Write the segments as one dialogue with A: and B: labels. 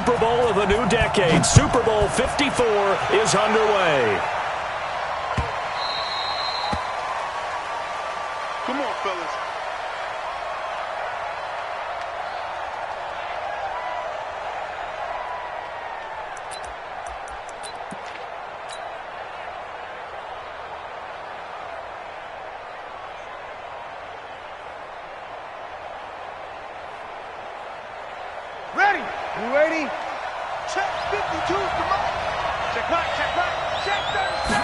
A: Super Bowl of the new decade. Super Bowl 54 is underway.
B: Come on, fellas.
C: Ready? You ready? Check 52, come on. Check right, check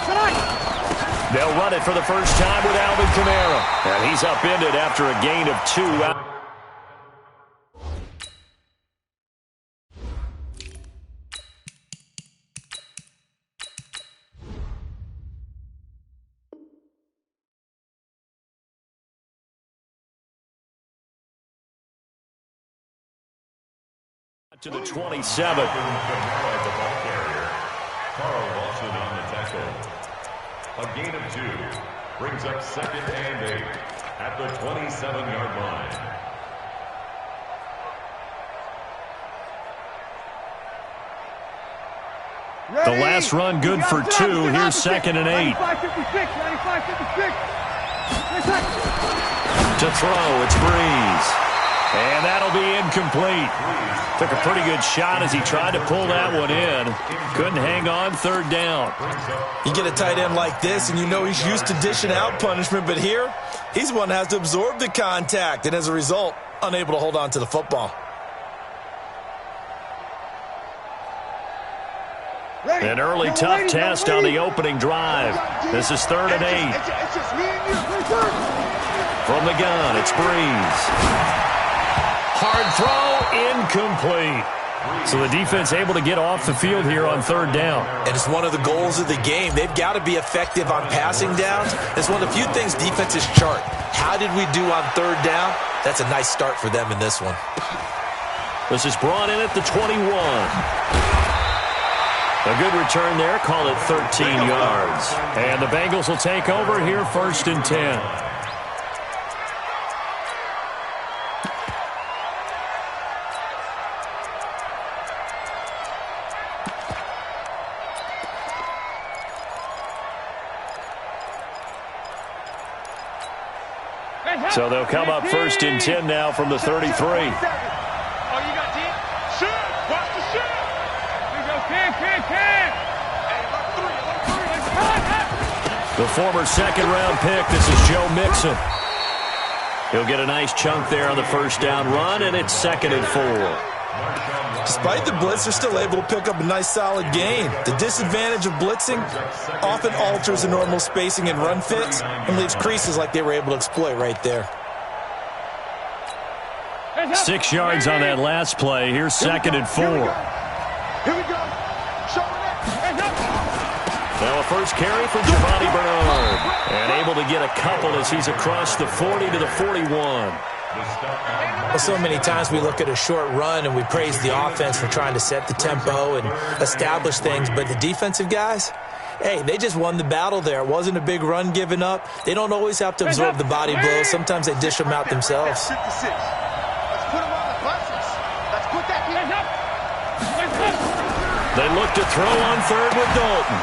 C: 37.
A: They'll run it for the first time with Alvin Kamara. And he's upended after a gain of 2. To the 27.
D: The ball carrier, Carl Lawson on the tackle. A gain of 2 brings up 2nd and 8 at the 27-yard line.
A: The last run good for 2. Here's 2nd and 8.
C: 95-56, 95-56.
A: To throw, it's Breeze. And that'll be incomplete. Took a pretty good shot as he tried to pull that one in. Couldn't hang on 3rd down.
E: You get a tight end like this, and you know he's used to dishing out punishment, but here, he's the one that has to absorb the contact, and as a result, unable to hold on to the football.
A: An early tough test on the opening drive. This is 3rd and 8. From the gun, it's Breeze. Hard throw, incomplete. So the defense able to get off the field here on 3rd down.
E: And it's one of the goals of the game. They've got to be effective on passing downs. It's one of the few things defenses chart. How did we do on 3rd down? That's a nice start for them in this one.
A: This is brought in at the 21. A good return there. Call it 13 yards. And the Bengals will take over here 1st and 10. So they'll come up 1st and 10 now from the 33.
C: Oh, you got deep? Shoot! Watch the shoot! Here we go, can.
A: The former 2nd-round pick, this is Joe Mixon. He'll get a nice chunk there on the 1st down run, and it's 2nd and 4.
E: Despite the blitz, they're still able to pick up a nice solid gain. The disadvantage of blitzing often alters the normal spacing and run fits and leaves creases like they were able to exploit right there.
A: 6 yards on that last play. Here's 2nd and 4.
C: Here we go.
A: Now a first carry for Giovanni Bernard. And able to get a couple as he's across the 40 to the 41.
E: Well, so many times we look at a short run and we praise the offense for trying to set the tempo and establish things, but the defensive guys, hey, they just won the battle there. It wasn't a big run given up. They don't always have to absorb the body blows. Sometimes they dish them out themselves.
C: Let's put them on the buses. Let's put that
A: They look to throw on 3rd with Dalton.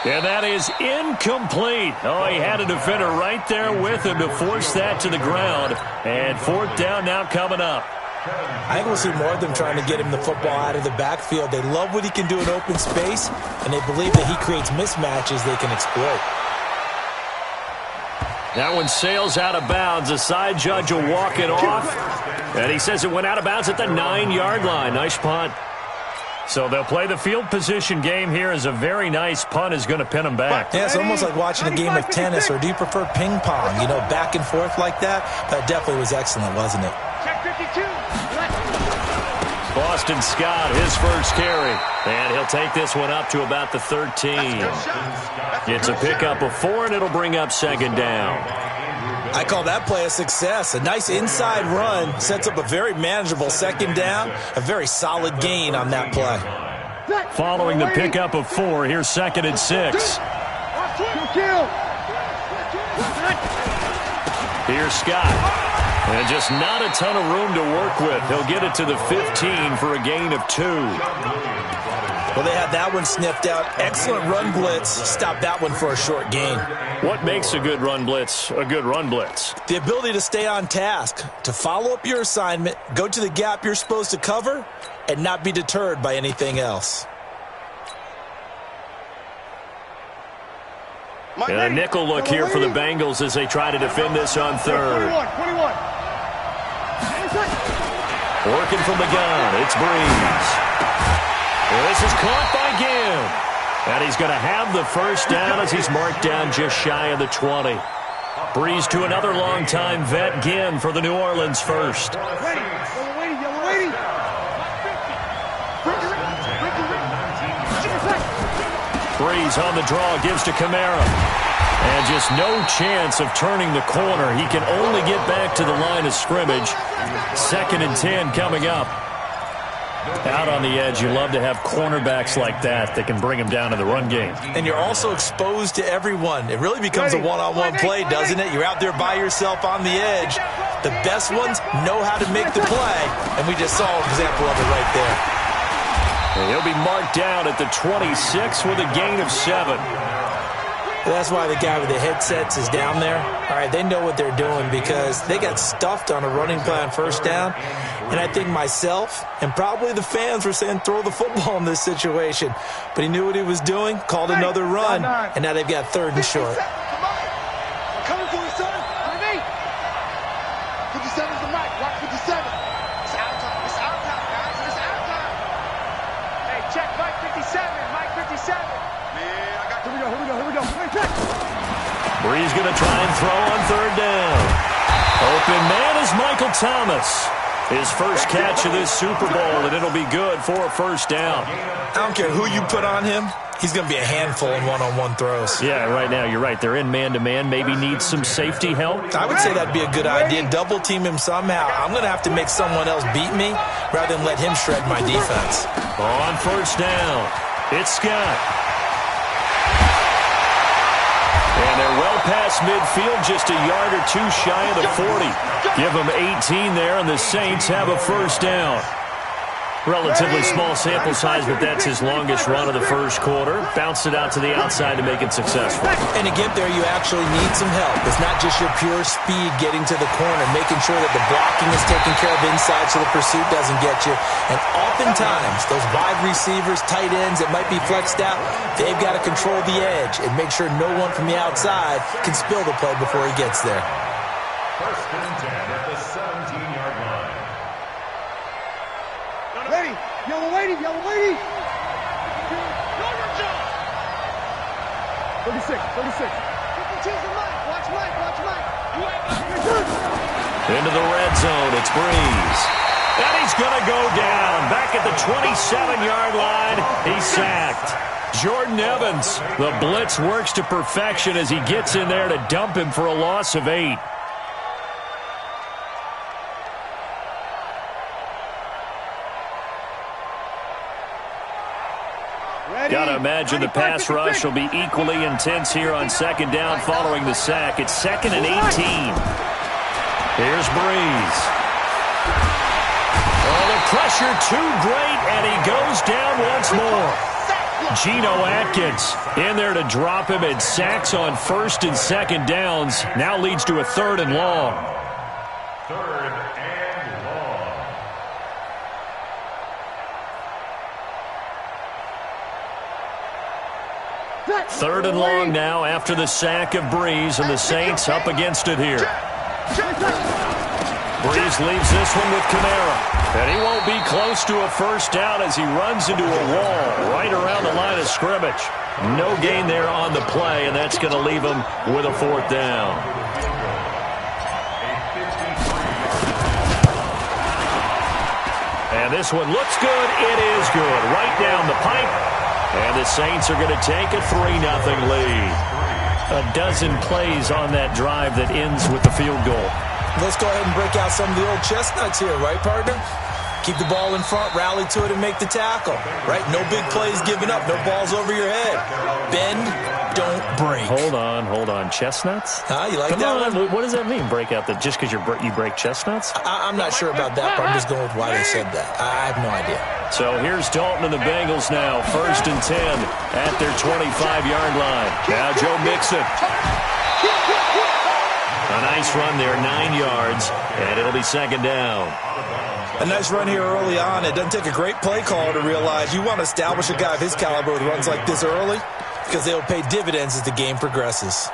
A: And that is incomplete. Oh, he had a defender right there with him to force that to the ground. And 4th down now coming up.
E: I think we'll see more of them trying to get him the football out of the backfield. They love what he can do in open space, and they believe that he creates mismatches they can exploit.
A: That one sails out of bounds. The side judge will walk it off. And he says it went out of bounds at the 9-yard line. Nice punt. So they'll play the field position game here as a very nice punt is going to pin them back.
E: Yeah, it's almost like watching a game of tennis, or do you prefer ping pong? You know, back and forth like that? That definitely was excellent, wasn't it?
C: Check 52.
A: Boston Scott, his first carry. And he'll take this one up to about the 13. It's a pickup of 4, and it'll bring up 2nd down.
E: I call that play a success. A nice inside run sets up a very manageable 2nd down. A very solid gain on that play.
A: Following the pickup of 4, here's 2nd and 6. Here's Scott. And just not a ton of room to work with. He'll get it to the 15 for a gain of 2.
E: Well, they had that one sniffed out. Excellent run blitz. Stop that one for a short gain.
A: What makes a good run blitz a good run blitz?
E: The ability to stay on task, to follow up your assignment, go to the gap you're supposed to cover, and not be deterred by anything else.
A: And a nickel look here for the Bengals as they try to defend this on third.
C: 21.
A: Working from the gun, it's Breeze. This is caught by Ginn. And he's going to have the first down as he's marked down just shy of the 20. Breeze to another long-time vet, Ginn, for the New Orleans first.
C: Yellow lady.
A: Breeze on the draw, gives to Kamara. And just no chance of turning the corner. He can only get back to the line of scrimmage. 2nd and 10 coming up. Out on the edge, you love to have cornerbacks like that can bring him down in the run game.
E: And you're also exposed to everyone. It really becomes a one-on-one play, doesn't it? You're out there by yourself on the edge. The best ones know how to make the play, and we just saw an example of it right there.
A: And he'll be marked down at the 26 with a gain of 7.
E: That's why the guy with the headsets is down there. All right, they know what they're doing because they got stuffed on a running play on first down. And I think myself and probably the fans were saying throw the football in this situation. But he knew what he was doing, called another run, and now they've got 3rd and short.
C: Come on. I'm coming for you, son. On me. 57's the mic. Watch 57. It's out time. It's out time, guys. It's out time. Hey, check Mike 57. Mike 57. Man, I got. Here we go. Hey, check.
A: Breeze going to try and throw on 3rd down. Open man is Michael Thomas. His first catch of this Super Bowl, and it'll be good for a first down.
E: I don't care who you put on him. He's going to be a handful in one-on-one throws.
A: Yeah, right now, you're right. They're in man-to-man. Maybe needs some safety help.
E: I would say that'd be a good idea. Double team him somehow. I'm going to have to make someone else beat me rather than let him shred my defense.
A: On first down, it's Scott. And they're well past midfield, just a yard or 2 shy of the 40. Give them 18 there, and the Saints have a first down. Relatively small sample size, but that's his longest run of the first quarter. Bounced it out to the outside to make it successful.
E: And to get there, you actually need some help. It's not just your pure speed getting to the corner, making sure that the blocking is taken care of inside so the pursuit doesn't get you. And oftentimes, those wide receivers, tight ends that might be flexed out, they've got to control the edge and make sure no one from the outside can spill the play before he gets there.
D: 1st and 10 at the 17-yard line.
C: Ready. Yellow lady. 36. Watch Mike.
A: Into the red zone, it's Breeze. And he's going to go down. Back at the 27-yard line, he's sacked. Jordan Evans, the blitz works to perfection as he gets in there to dump him for a loss of 8. Got to imagine the pass rush will be equally intense here on 2nd down following the sack. It's 2nd and 18. Here's Breeze. Oh, the pressure too great, and he goes down once more. Geno Atkins in there to drop him, and sacks on 1st and 2nd downs. Now leads to a 3rd and long.
D: 3rd and long.
A: 3rd and long now after the sack of Breeze, and the Saints up against it here. Breeze leaves this one with Kamara, and he won't be close to a first down as he runs into a wall right around the line of scrimmage. No gain there on the play, and that's going to leave him with a 4th down. And this one looks good. It is good. Right down the pipe. And the Saints are going to take a 3-0 lead. A dozen plays on that drive that ends with the field goal.
E: Let's go ahead and break out some of the old chestnuts here, right, partner? Keep the ball in front, rally to it, and make the tackle. Right? No big plays given up. No balls over your head. Bend, don't break.
A: Hold on. Chestnuts?
E: You like
A: Come
E: that
A: on.
E: one?
A: What does that mean, break out? Just because you break chestnuts?
E: I'm not sure about that, but I'm just going with why they said that. I have no idea.
A: So here's Dalton and the Bengals now. 1st and 10 at their 25-yard line. Now Joe Mixon. A nice run there, 9 yards, and it'll be 2nd down.
E: A nice run here early on. It doesn't take a great play caller to realize you want to establish a guy of his caliber with runs like this early because they'll pay dividends as the game progresses.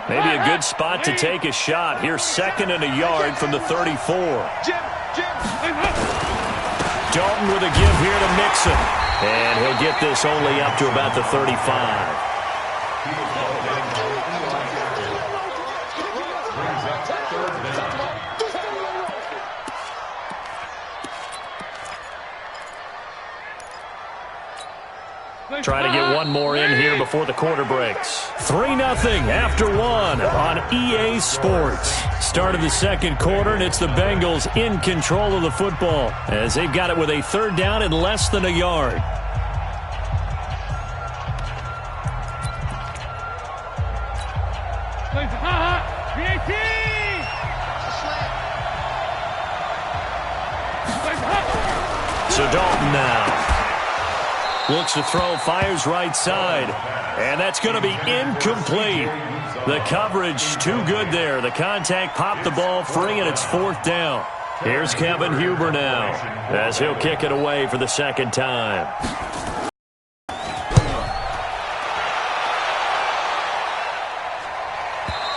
A: Maybe a good spot to take a shot. Here's 2nd and a yard from the 34. Dalton with a give here to Mixon. And he'll get this only up to about the 35. Try to get one more in here before the quarter breaks. 3-0 after 1 on EA Sports. Start of the 2nd quarter, and it's the Bengals in control of the football as they've got it with a 3rd down and less than a yard. So Dalton now. Looks to throw, fires right side. And that's going to be incomplete. The coverage too good there. The contact popped the ball free, and it's 4th down. Here's Kevin Huber now as he'll kick it away for the 2nd time.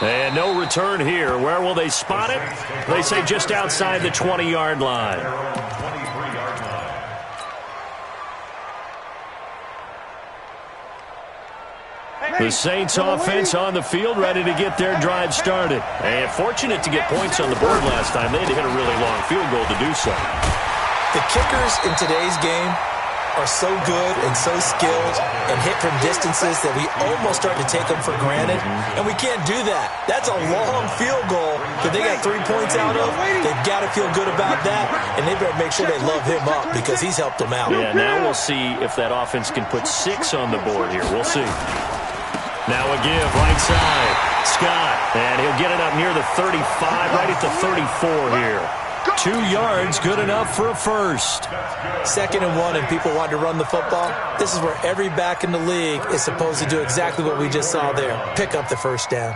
A: And no return here. Where will they spot it? They say just outside the 20-yard line. The Saints offense on the field, ready to get their drive started. And fortunate to get points on the board last time. They had to hit a really long field goal to do so.
E: The kickers in today's game are so good and so skilled and hit from distances that we almost start to take them for granted. And we can't do that. That's a long field goal that they got 3 points out of. They've got to feel good about that, and they better make sure they love him up because he's helped them out.
A: Yeah, now we'll see if that offense can put 6 on the board here. We'll see. Now a give, right side. Scott, and he'll get it up near the 35, right at the 34 here. 2 yards, good enough for a first.
E: 2nd and 1, and people want to run the football. This is where every back in the league is supposed to do exactly what we just saw there. Pick up the 1st down.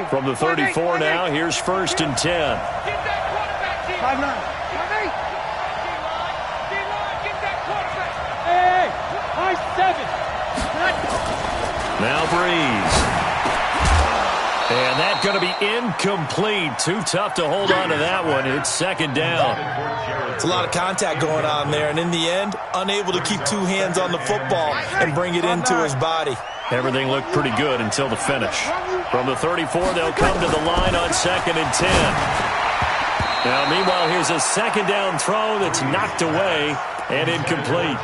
A: From the 34 now, here's 1st and 10.
C: 5-9.
A: Now Breeze. And that's going to be incomplete. Too tough to hold on to that one. It's 2nd down.
E: It's a lot of contact going on there, and in the end, unable to keep 2 hands on the football and bring it into his body.
A: Everything looked pretty good until the finish. From the 34, they'll come to the line on 2nd and 10. Now, meanwhile, here's a 2nd down throw that's knocked away and incomplete.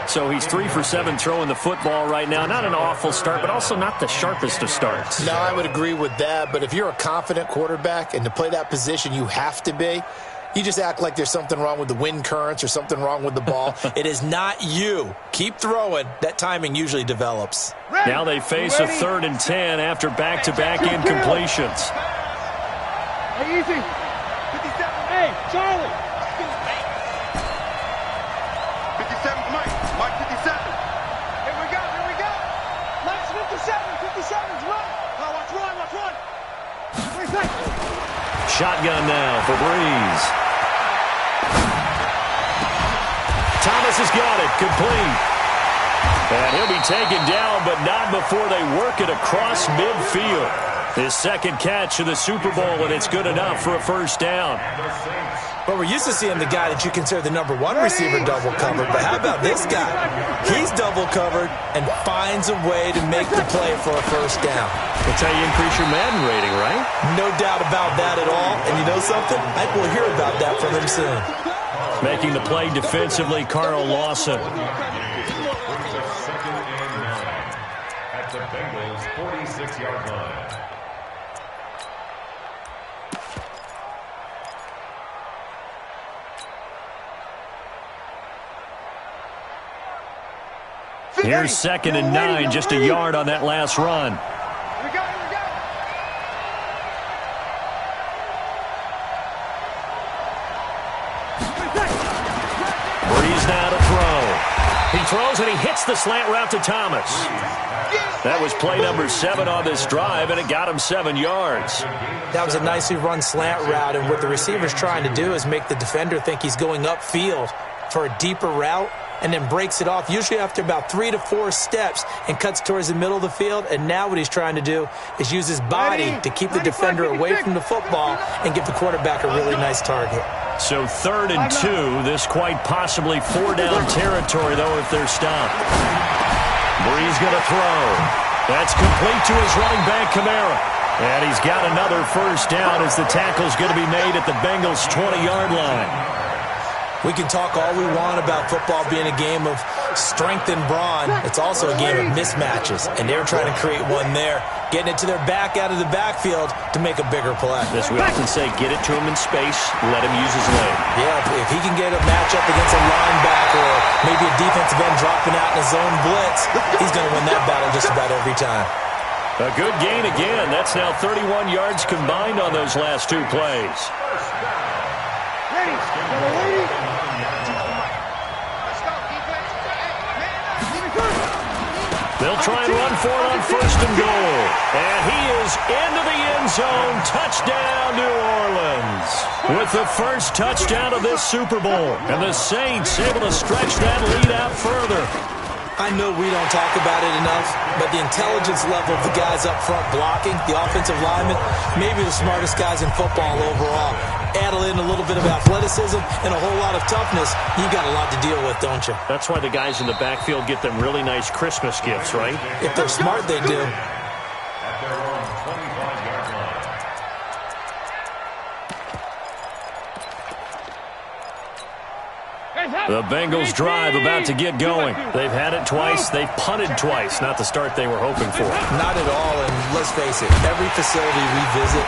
A: So he's 3 for 7 throwing the football right now. Not an awful start, but also not the sharpest of starts.
E: No, I would agree with that. But if you're a confident quarterback and to play that position, you have to be. You just act like there's something wrong with the wind currents or something wrong with the ball. It is not you. Keep throwing. That timing usually develops.
A: Now they face a 3rd and 10 after back-to-back incompletions.
C: Hey, easy. 57. Hey, Charlie. 57's Mike. Mike 57. Here we go. Last 57's run. Oh, watch run. 3 seconds.
A: Shotgun now for Breeze. Thomas has got it, complete. And he'll be taken down, but not before they work it across midfield. His 2nd catch of the Super Bowl, and it's good enough for a 1st down.
E: Well, we're used to seeing the guy that you consider the number 1 receiver double covered, but how about this guy? He's double covered and finds a way to make the play for a 1st down.
A: That's how you increase your Madden rating, right?
E: No doubt about that at all. And you know something? I think we'll hear about that from him soon.
A: Making the play defensively, Carl Lawson.
D: Bengals 46-yard line.
A: Here's 2nd and 9, just a yard on that last run.
C: Here we go, here we go.
A: Breeze now to throw. He throws and he hits the slant route to Thomas. That was play number 7 on this drive, and it got him 7 yards.
E: That was a nicely run slant route, and what the receiver's trying to do is make the defender think he's going upfield for a deeper route, and then breaks it off, usually after about 3 to 4 steps, and cuts towards the middle of the field. And now what he's trying to do is use his body to keep the defender away from the football and give the quarterback a really nice target.
A: So 3rd and 2, this quite possibly 4-down territory, though, if they're stopped. Breeze going to throw. That's complete to his running back, Kamara. And he's got another first down as the tackle's going to be made at the Bengals' 20-yard line.
E: We can talk all we want about football being a game of strength and brawn. It's also a game of mismatches, and they're trying to create one there, getting it to their back out of the backfield to make a bigger play.
A: As we often say, get it to him in space, let him use his leg.
E: Yeah, if he can get a matchup against a linebacker or maybe a defensive end dropping out in a zone blitz, he's going to win that battle just about every time.
A: A good gain again. That's now 31 yards combined on those last 2 plays. They'll try and run for it on 1st and goal. And he is into the end zone. Touchdown, New Orleans. With the first touchdown of this Super Bowl. And the Saints able to stretch that lead out further.
E: I know we don't talk about it enough, but the intelligence level of the guys up front blocking, the offensive linemen, maybe the smartest guys in football overall. Add in a little bit of athleticism and a whole lot of toughness, you've got a lot to deal with, don't you?
A: That's why the guys in the backfield get them really nice Christmas gifts, right?
E: If they're smart, they do.
D: At their own 25-yard line.
A: The Bengals drive about to get going. They've had it twice. They've punted twice. Not the start they were hoping for.
E: Not at all, and let's face it, every facility we visit,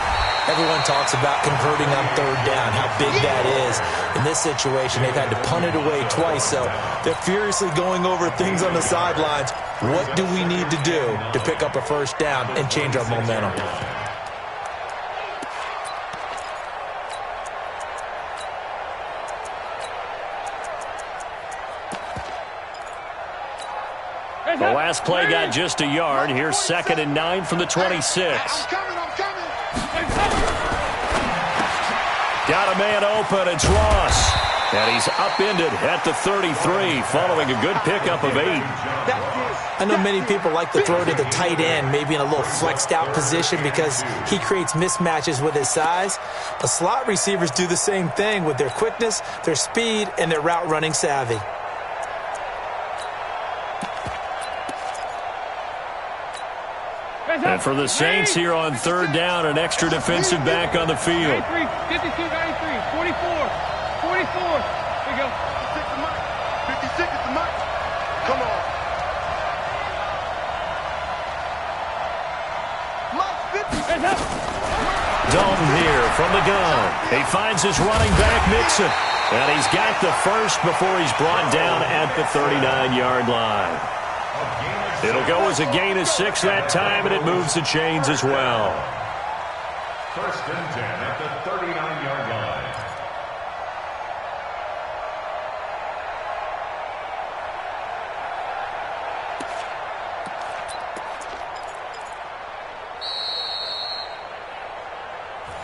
E: everyone talks about converting on 3rd down, how big that is. In this situation, they've had to punt it away twice, so they're furiously going over things on the sidelines. What do we need to do to pick up a first down and change our momentum?
A: 'The last play got just a yard. Here's 2nd and 9 from the 26.
C: I'm coming.
A: Got a man open. It's Ross. And he's upended at the 33 following a good pickup of 8.
E: I know many people like to throw to the tight end, maybe in a little flexed out position because he creates mismatches with his size. But slot receivers do the same thing with their quickness, their speed, and their route running savvy.
A: And for the Saints here on 3rd down, an extra defensive back on the field.
B: 53, 52, 93, 44, 44. There you go.
C: 56 is the mark. Come on.
B: Hands up.
A: Dalton here from the gun. He finds his running back, Mixon. And he's got the first before he's brought down at the 39-yard line. It'll go as a gain of 6 that time, and it moves the chains as well.
D: 1st and 10 at the 39-yard line.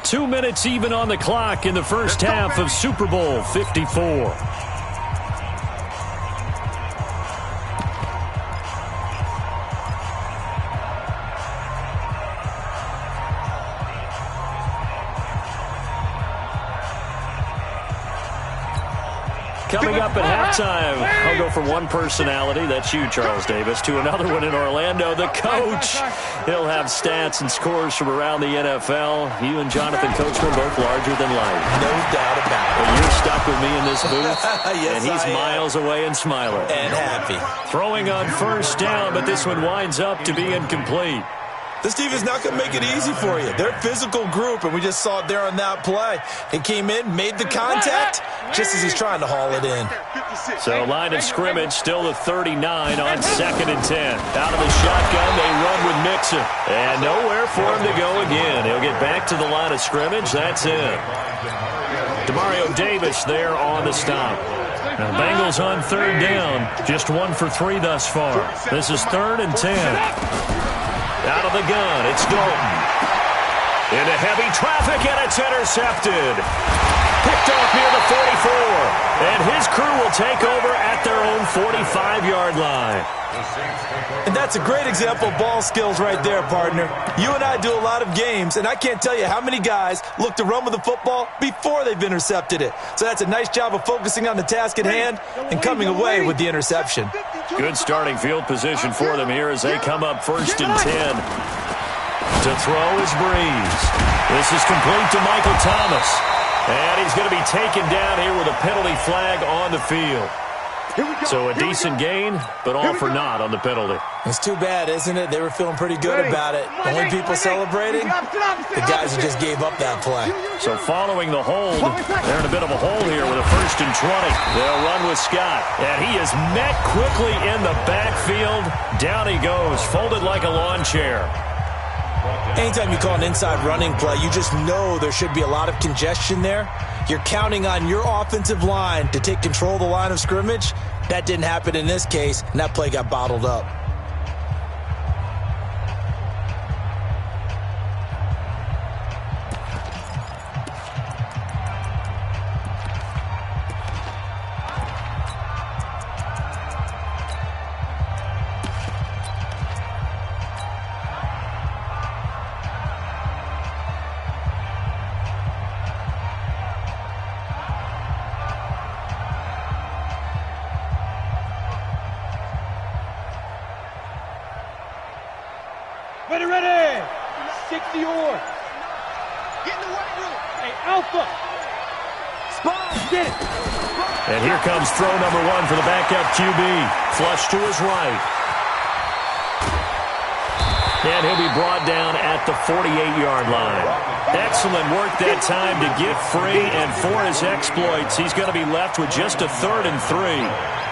A: Two minutes even on the clock in the first half of Super Bowl 54. Coming up at halftime, I'll go from one personality, that's you, Charles Davis, to another one in Orlando, the coach. He'll have stats and scores from around the NFL. You and Jonathan Coachman both larger than life.
E: No doubt about it.
A: But you're stuck with me in this booth,
E: yes,
A: and he's miles away and smiling.
E: And happy.
A: Throwing on first down, but this one winds up to be incomplete.
E: This team is not going to make it easy for you. They're a physical group, and we just saw it there on that play. He came in, made the contact, just as he's trying to haul it in.
A: So line of scrimmage still the 39 on 2nd and 10. Out of the shotgun, they run with Mixon. And nowhere for him to go again. He'll get back to the line of scrimmage. That's it. Demario Davis there on the stop. Now, Bengals on 3rd down. Just 1 for 3 thus far. This is 3rd and 10. Out of the gun, it's Dalton. Into heavy traffic, and it's intercepted. Picked off near the 44. And his crew will take over at their own 45-yard line.
E: And that's a great example of ball skills right there, partner. You and I do a lot of games, and I can't tell you how many guys look to run with the football before they've intercepted it. So that's a nice job of focusing on the task at hand and coming away with the interception.
A: Good starting field position for them here as they come up 1st and 10. To throw is Breeze. This is complete to Michael Thomas. And he's going to be taken down here with a penalty flag on the field. So a decent gain, but all for naught on the penalty.
E: It's too bad, isn't it? They were feeling pretty good about it. Only people celebrating, the guys who just gave up that play.
A: So following the hold, they're in a bit of a hole here with a 1st and 20. They'll run with Scott. And he is met quickly in the backfield. Down he goes, folded like a lawn chair.
E: Anytime you call an inside running play, you just know there should be a lot of congestion there. You're counting on your offensive line to take control of the line of scrimmage. That didn't happen in this case, and that play got bottled up.
B: Ready. 60 or.
C: Get in the weight room.
B: Hey, Alpha. Spot. Get it.
A: And here comes throw number 1 for the backup QB. Flush to his right. And he'll be brought down at the 48-yard line. Excellent work that time to get free, and for his exploits, he's going to be left with just a 3rd and 3.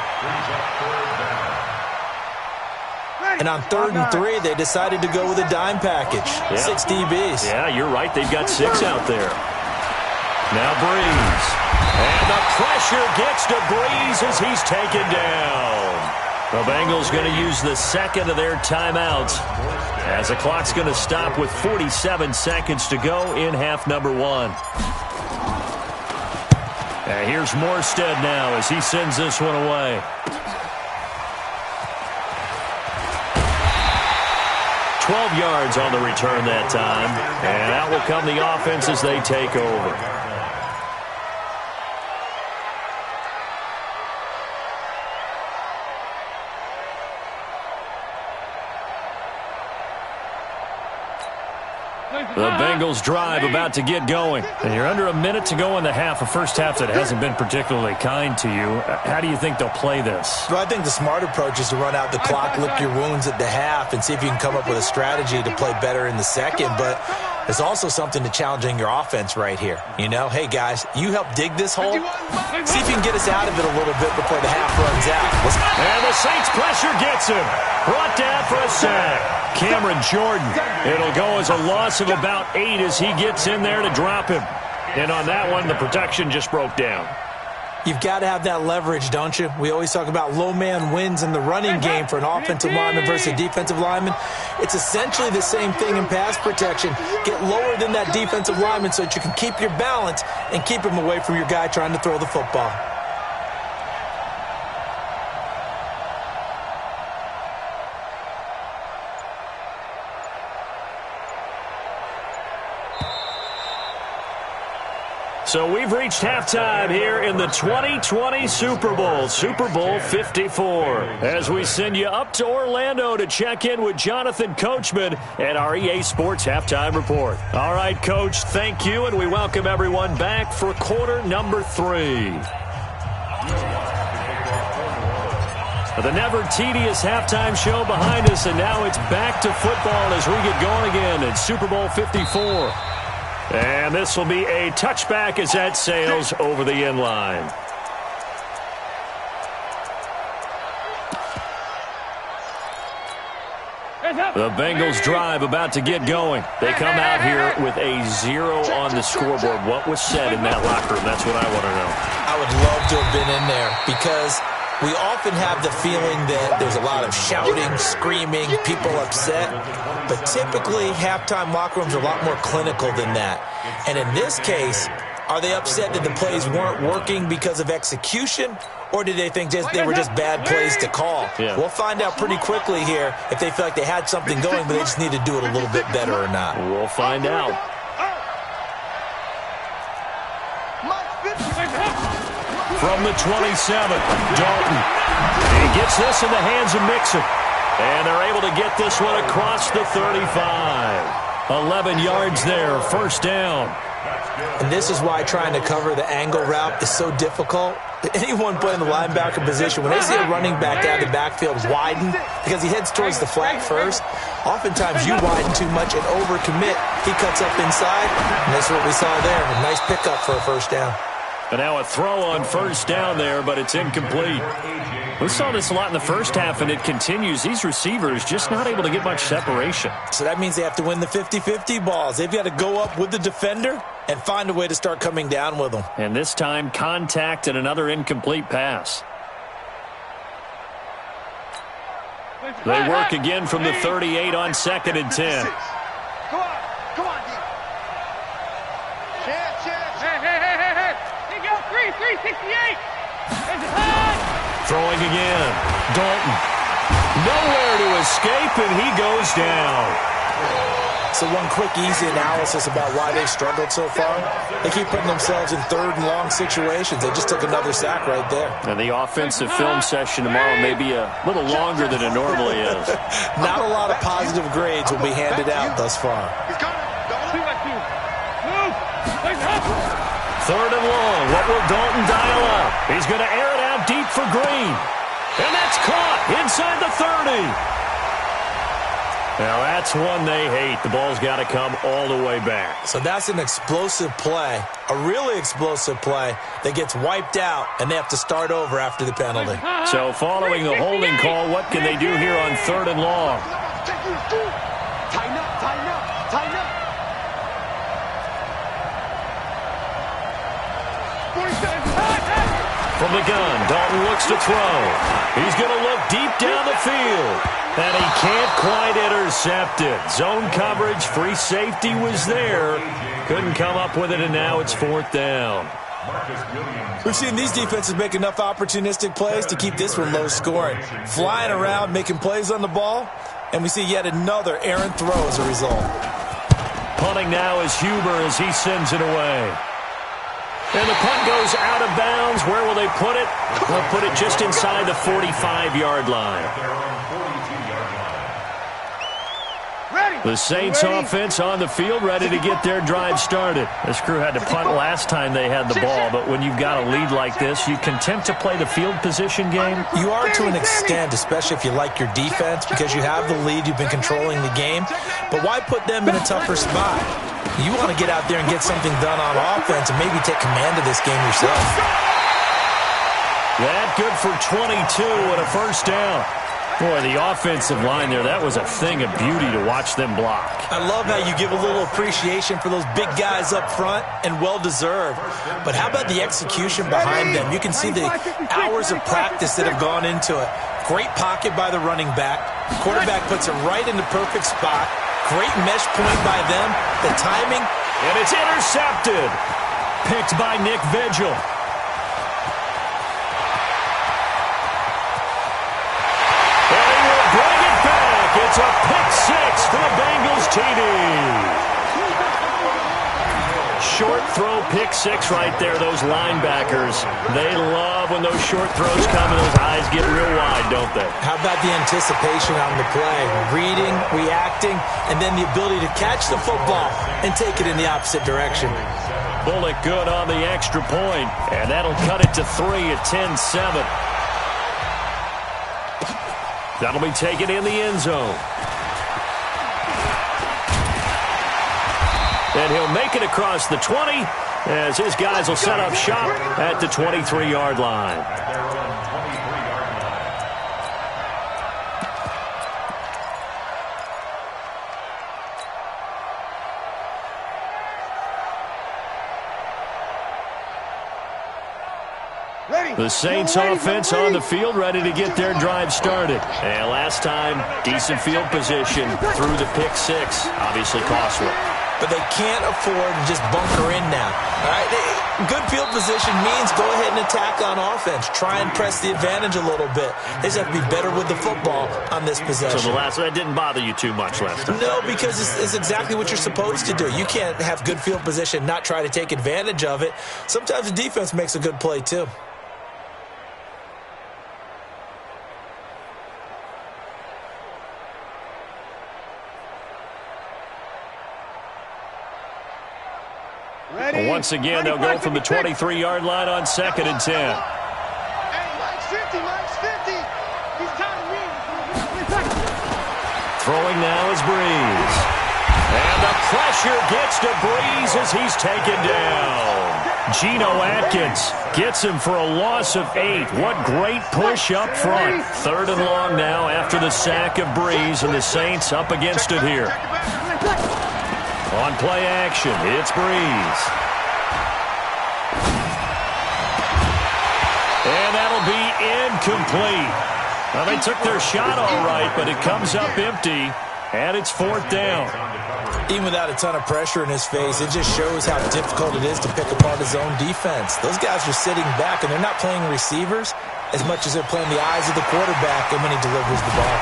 E: And on 3rd and 3, they decided to go with a dime package.
A: Yeah.
E: 6 DBs.
A: Yeah, you're right. They've got 6 out there. Now Breeze. And the pressure gets to Breeze as he's taken down. The Bengals going to use the 2nd of their timeouts as the clock's going to stop with 47 seconds to go in half number 1. And here's Morstead now as he sends this one away. 12 yards on the return that time. And out will come the offense as they take over. The Bengals drive about to get going. And you're under a minute to go in the half, a first half that hasn't been particularly kind to you. How do you think they'll play this?
E: Well, I think the smart approach is to run out the clock, lick your wounds at the half, and see if you can come up with a strategy to play better in the second. But there's also something to challenging your offense right here. You know, hey, guys, you help dig this hole. See if you can get us out of it a little bit before the half runs out.
A: And the Saints pressure gets him. Brought down for a sack. Cameron Jordan. It'll go as a loss of about 8 as he gets in there to drop him. And on that one, the protection just broke down.
E: You've got to have that leverage, don't you? We always talk about low man wins in the running game for an offensive lineman versus a defensive lineman. It's essentially the same thing in pass protection. Get lower than that defensive lineman so that you can keep your balance and keep him away from your guy trying to throw the football.
A: So we've reached halftime here in the 2020 Super Bowl, Super Bowl 54. As we send you up to Orlando to check in with Jonathan Coachman at our EA Sports Halftime Report. All right, Coach, thank you, and we welcome everyone back for quarter number 3. The never tedious halftime show behind us, and now it's back to football as we get going again in Super Bowl 54. And this will be a touchback as that sails over the end line. The Bengals drive about to get going. They come out here with a 0 on the scoreboard. What was said in that locker room? That's what I want to know.
E: I would love to have been in there because we often have the feeling that there's a lot of shouting, screaming, people upset. But typically, halftime locker rooms are a lot more clinical than that. And in this case, are they upset that the plays weren't working because of execution? Or did they think they were just bad plays to call?
A: Yeah.
E: We'll find out pretty quickly here if they feel like they had something going, but they just need to do it a little bit better or not.
A: We'll find out. From the 27, Dalton. He gets this in the hands of Mixon. And they're able to get this one across the 35. 11 yards there, first down.
E: And this is why trying to cover the angle route is so difficult. Anyone playing the linebacker position, when they see a running back out of the backfield widen, because he heads towards the flat first, oftentimes you widen too much and overcommit. He cuts up inside, and that's what we saw there. A nice pickup for a first down.
A: And now a throw on first down there, but it's incomplete. We saw this a lot in the first half, and it continues. These receivers just not able to get much separation.
E: So that means they have to win the 50-50 balls. They've got to go up with the defender and find a way to start coming down with them.
A: And this time, contact and another incomplete pass. They work again from the 38 on 2nd and 10.
C: Come on, D. Chance.
B: Hey. Here you go, 368.
A: Throwing again. Dalton. Nowhere to escape, and he goes down.
E: So one quick, easy analysis about why they've struggled so far. They keep putting themselves in 3rd and long situations. They just took another sack right there.
A: And the offensive film session tomorrow may be a little longer than it normally is.
E: Not a lot of positive grades will be handed out thus far.
A: 3rd and long. What will Dalton dial up? He's going to air it out deep for Green. And that's caught inside the 30. Now, that's one they hate. The ball's got to come all the way back.
E: So that's an explosive play, a really explosive play that gets wiped out, and they have to start over after the penalty.
A: So following the holding call, what can they do here on 3rd and long?
C: Tighten up. 47.
A: From the gun, Dalton looks to throw. He's going to look deep down the field. And he can't quite intercept it. Zone coverage, free safety was there. Couldn't come up with it, and now it's 4th down.
E: We've seen these defenses make enough opportunistic plays to keep this one low scoring. Flying around, making plays on the ball, and we see yet another errant throw as a result.
A: Punting now is Huber as he sends it away. And the punt goes out of bounds. Where will they put it? They'll put it just inside the 45-yard line. The Saints offense on the field, ready to get their drive started. This crew had to punt last time they had the ball, but when you've got a lead like this, you content to play the field position game?
E: You are to an extent, especially if you like your defense, because you have the lead, you've been controlling the game. But why put them in a tougher spot? You want to get out there and get something done on offense and maybe take command of this game yourself.
A: That good for 22 and a first down. Boy, the offensive line there, that was a thing of beauty to watch them block.
E: I love how you give a little appreciation for those big guys up front, and well-deserved. But how about the execution behind them? You can see the hours of practice that have gone into it. Great pocket by the running back. Quarterback puts it right in the perfect spot. Great mesh point by them. The timing.
A: And it's intercepted. Picked by Nick Vigil. It's a pick six for the Bengals TD. Short throw pick six right there, those linebackers. They love when those short throws come and those eyes get real wide, don't they?
E: How about the anticipation on the play? Reading, reacting, and then the ability to catch the football and take it in the opposite direction.
A: Bullock good on the extra point, and that'll cut it to 3 at 10-7. That'll be taken in the end zone. And he'll make it across the 20 as his guys will set up shop at the 23-yard line. The Saints offense on the field, ready to get their drive started. And last time, decent field position through the pick six. Obviously costly.
E: But they can't afford to just bunker in now. All right? Good field position means go ahead and attack on offense. Try and press the advantage a little bit. They just have to be better with the football on this possession.
A: So that didn't bother you too much last time?
E: No, because it's exactly what you're supposed to do. You can't have good field position, not try to take advantage of it. Sometimes the defense makes a good play too.
A: Once again, they'll go from the 23-yard line on 2nd and 10.
C: Hey, Mike's 50, Mike's 50. He's tired of reading.
A: Throwing now is Breeze. And the pressure gets to Breeze as he's taken down. Geno Atkins gets him for a loss of 8. What great push up front. 3rd and long now after the sack of Breeze, and the Saints up against it here. On play action, it's Breeze. And that'll be incomplete. Well, they took their shot all right, but it comes up empty, and it's 4th down.
E: Even without a ton of pressure in his face, it just shows how difficult it is to pick apart his own defense. Those guys are sitting back, and they're not playing receivers as much as they're playing the eyes of the quarterback and when he delivers the ball.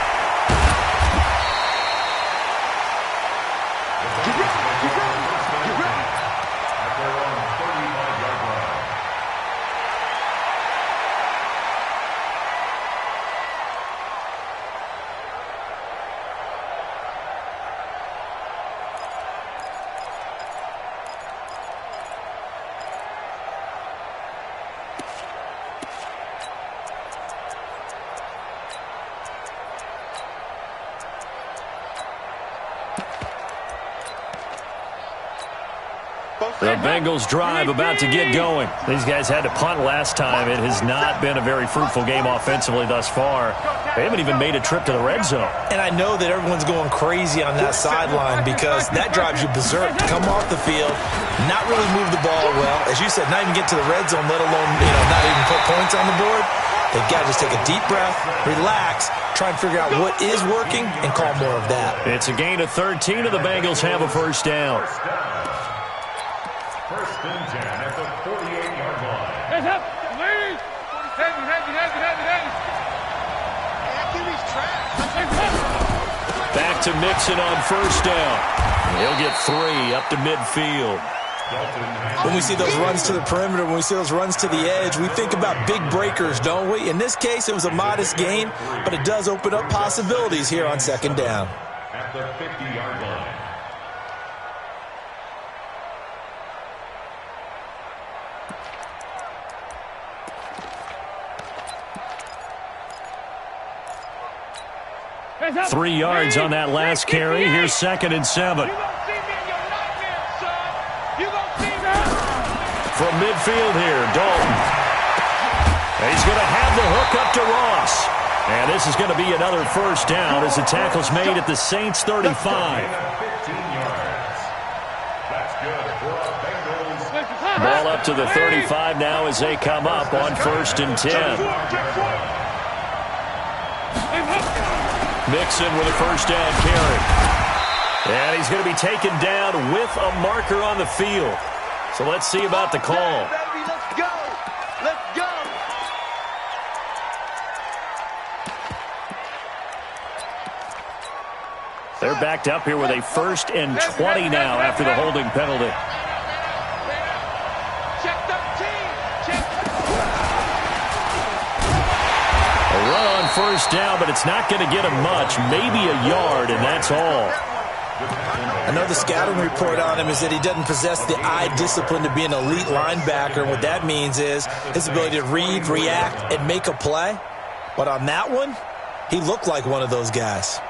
A: The Bengals drive about to get going. These guys had to punt last time. It has not been a very fruitful game offensively thus far. They haven't even made a trip to the red zone.
E: And I know that everyone's going crazy on that sideline because that drives you berserk. Come off the field, not really move the ball well. As you said, not even get to the red zone, let alone not even put points on the board. They've got to just take a deep breath, relax, try and figure out what is working, and call more of that.
A: It's a gain of 13, and the Bengals have a first down.
D: 1st and 10 at the 48-yard line.
B: Hands up, ladies. Heavy.
A: Back to Mixon on 1st down. He'll get 3 up to midfield.
E: When we see those runs to the perimeter, when we see those runs to the edge, we think about big breakers, don't we? In this case, it was a modest gain, but it does open up possibilities here on 2nd down.
D: At the 50-yard line.
B: Hands up.
A: 3 yards on that last carry. Here's 2nd and 7.
B: You won't see me in your nightmares, son. You won't see me.
A: From midfield here, Dalton. And he's going to have the hook up to Ross. And this is going to be another first down as the tackle's made at the Saints 35.
D: 15 yards. That's good for a Bengals.
A: Ball up to the 35 now as they come up on 1st and 10. Mixon with a first down carry. And he's going to be taken down with a marker on the field. So let's see about the call.
C: Baby, let's go. Let's go.
A: They're backed up here with a 1st and 20 now after the holding penalty. first down, but it's not going to get him much. Maybe a yard, and that's all.
E: I know the scouting report on him is that he doesn't possess the eye discipline to be an elite linebacker. What that means is his ability to read, react, and make a play. But on that one, he looked like one of those guys.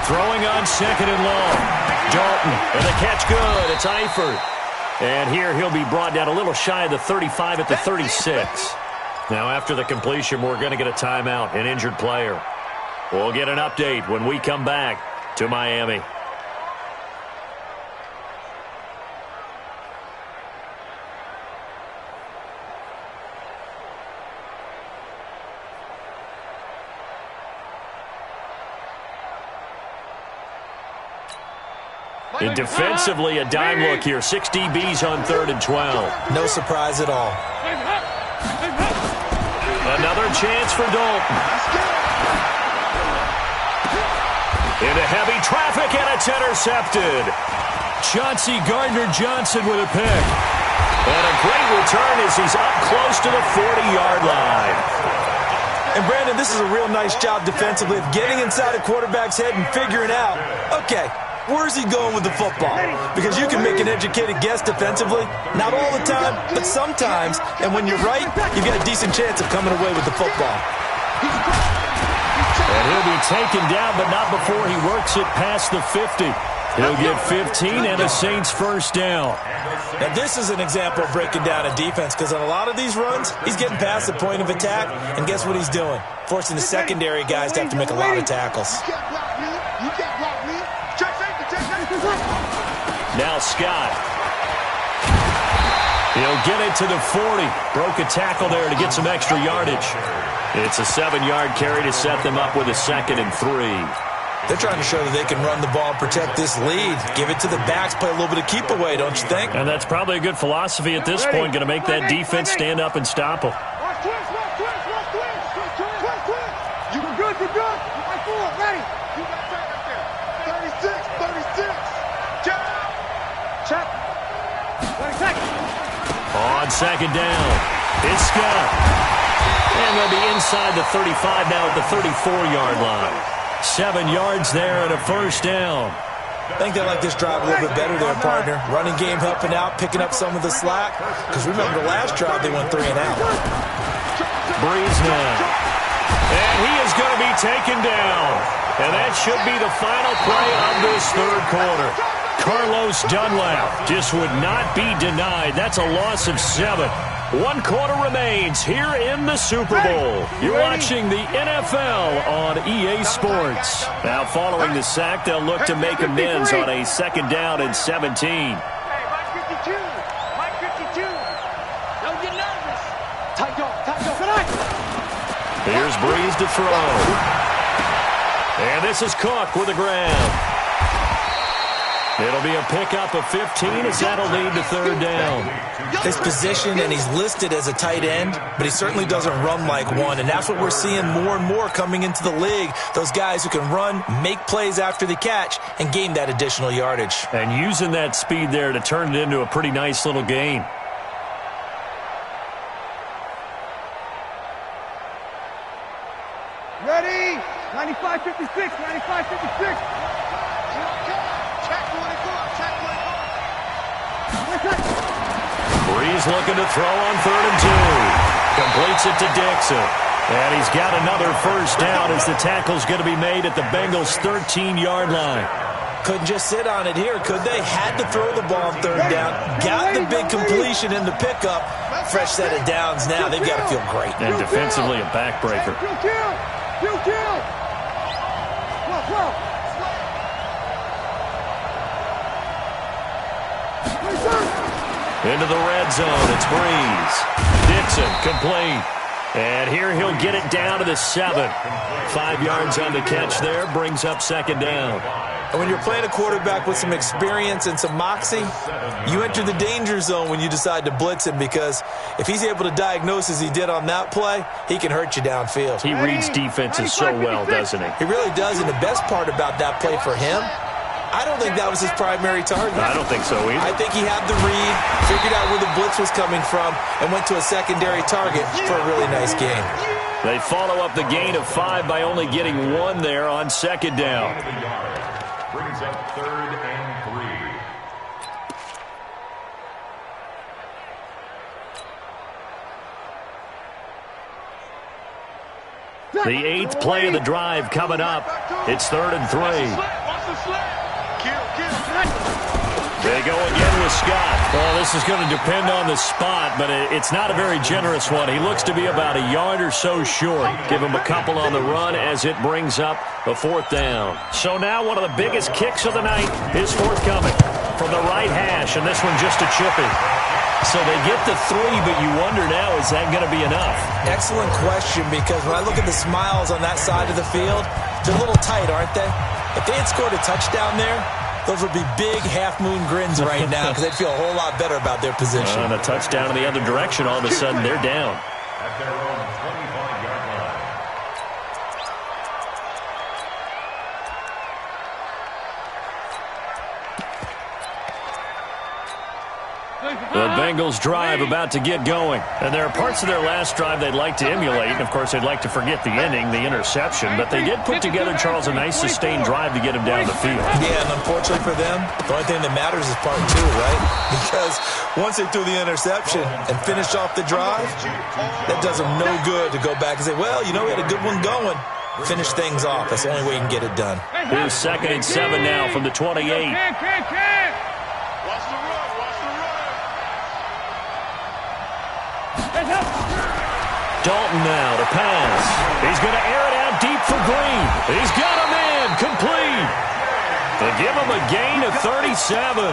A: Throwing on second and long. Dalton, and the catch good. It's Eifert. And here he'll be brought down a little shy of the 35 at the 36. Now after the completion, we're going to get a timeout, an injured player. We'll get an update when we come back to Miami. And defensively, a dime look here. 6 DBs on 3rd and 12.
E: No surprise at all.
A: Another chance for Dalton. Into heavy traffic, and it's intercepted. Chauncey Gardner-Johnson with a pick. And a great return as he's up close to the 40-yard line.
E: And, Brandon, this is a real nice job defensively of getting inside a quarterback's head and figuring out, okay, where's he going with the football? Because you can make an educated guess defensively. Not all the time, but sometimes. And when you're right, you've got a decent chance of coming away with the football.
A: And he'll be taken down, but not before he works it past the 50. He'll get 15 and a Saints first down.
E: Now, this is an example of breaking down a defense because on a lot of these runs, he's getting past the point of attack, and guess what he's doing? Forcing the secondary guys to have to make a lot of tackles.
A: Now Scott. He'll get it to the 40. Broke a tackle there to get some extra yardage. It's a 7-yard carry to set them up with a 2nd and 3.
E: They're trying to show that they can run the ball and protect this lead. Give it to the backs, play a little bit of keep away, don't you think?
A: And that's probably a good philosophy at this point. Going to make that defense stand up and stop them.
C: You're good, you're good. Right forward, ready. You got time right there. 36. Check. 20 seconds.
A: On 2nd down, it's Scott. And they'll be inside the 35 now at the 34-yard line. 7 yards there and a first down.
E: I think they like this drive a little bit better there, partner. Running game helping out, picking up some of the slack. Because remember the last drive, they went 3 and out.
A: Breeze now. And he is going to be taken down. And that should be the final play of this 3rd quarter. Carlos Dunlap just would not be denied. That's a loss of 7. 1 quarter remains here in the Super Bowl. You're watching the NFL on EA Sports. Now following the sack, they'll look to make amends on a 2nd down and 17.
C: Hey, Mike 52. Mike 52. Don't get nervous. Tight go.
A: Here's Breeze to throw. And this is Cook with the grab. It'll be a pickup of 15 as that'll lead to 3rd down.
E: His position, and he's listed as a tight end, but he certainly doesn't run like one, and that's what we're seeing more and more coming into the league. Those guys who can run, make plays after the catch, and gain that additional yardage.
A: And using that speed there to turn it into a pretty nice little gain.
B: Ready? 95-56, 95-56.
A: Breeze looking to throw on 3rd and 2. Completes it to Dixon. And he's got another first down as the tackle's going to be made at the Bengals' 13-yard line.
E: Couldn't just sit on it here, could they? Had to throw the ball on 3rd down. Got the big completion in the pickup. Fresh set of downs now. They've got to feel great.
A: And defensively a backbreaker.
B: Kill.
A: Into the red zone, it's Breeze. Dixon, complete. And here he'll get it down to the 7. 5 yards on the catch there, brings up 2nd down.
E: And when you're playing a quarterback with some experience and some moxie, you enter the danger zone when you decide to blitz him, because if he's able to diagnose as he did on that play, he can hurt you downfield.
A: He reads defenses so well, doesn't he?
E: He really does, and the best part about that play for him, I don't think that was his primary target.
A: I don't think so either.
E: I think he had the read, figured out where the blitz was coming from, and went to a secondary target for a really nice game.
A: They follow up the gain of 5 by only getting 1 there on second down.
D: Brings up 3rd and 3.
A: The 8th play of the drive coming up. It's 3rd and 3. They go again with Scott. Well, this is going to depend on the spot, but it's not a very generous one. He looks to be about a yard or so short. Give him a couple on the run as it brings up the 4th down. So now one of the biggest kicks of the night is forthcoming from the right hash, and this one just a chippy. So they get the 3, but you wonder now, is that going to be enough?
E: Excellent question, because when I look at the smiles on that side of the field, they're a little tight, aren't they? If they had scored a touchdown there, those would be big half-moon grins right now, because they'd feel a whole lot better about their position.
A: And a touchdown in the other direction, all of a sudden they're down.
D: At their own 25-yard line.
A: The Bengals drive about to get going. And there are parts of their last drive they'd like to emulate. And, of course, they'd like to forget the ending, the interception. But they did put together, Charles, a nice sustained drive to get him down the field.
E: Yeah, and unfortunately for them, the only thing that matters is part 2, right? Because once they threw the interception and finished off the drive, that does them no good to go back and say, well, you know, we had a good one going. Finish things off. That's the only way you can get it done.
A: Here's 2nd and 7 now from the 28. Dalton now to pass. He's going to air it out deep for Green. He's got a man complete. They give him a gain of 37.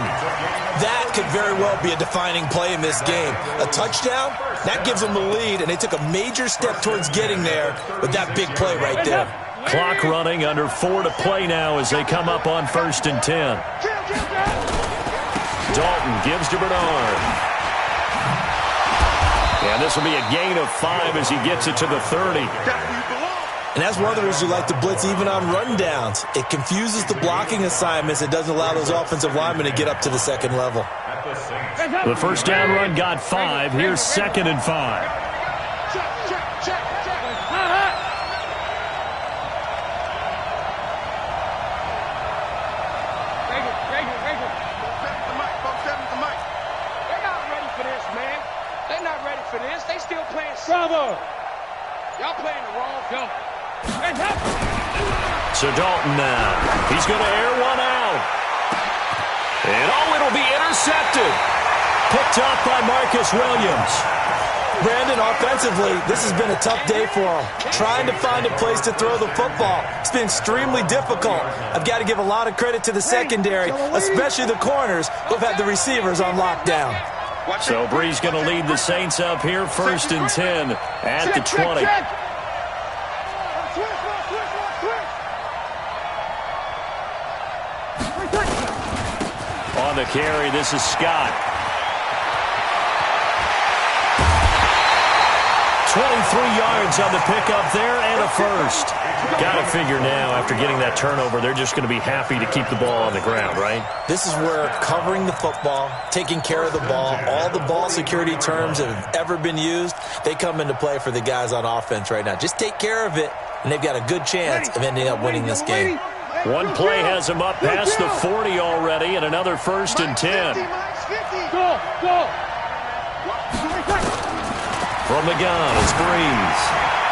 E: That could very well be a defining play in this game. A touchdown, that gives them the lead, and they took a major step towards getting there with that big play right there.
A: Clock running, under 4 to play now as they come up on 1st and 10. Dalton gives to Bernard. And this will be a gain of 5 as he gets it to the 30.
E: And that's one of the reasons you like to blitz even on rundowns. It confuses the blocking assignments. It doesn't allow those offensive linemen to get up to the second level.
A: The first down run got 5. Here's 2nd and 5.
B: Bravo! Y'all playing the wrong film.
A: So Dalton now. He's going to air one out. And it'll be intercepted. Picked up by Marcus Williams.
E: Brandon, offensively, this has been a tough day for him. Trying to find a place to throw the football. It's been extremely difficult. I've got to give a lot of credit to the secondary, especially the corners who've had the receivers on lockdown.
A: So Bree's going to lead the Saints up here, 1st and 10 at the 20. On the carry, this is Scott. 23 yards on the pickup there and a first. Got to figure now, after getting that turnover, they're just going to be happy to keep the ball on the ground, right?
E: This is where covering the football, taking care of the ball, all the ball security terms that have ever been used, they come into play for the guys on offense right now. Just take care of it, and they've got a good chance of ending up winning this game.
A: One play has them up past the 40 already, and another 1st and 10.
B: Go!
A: From the gun, it's Breeze.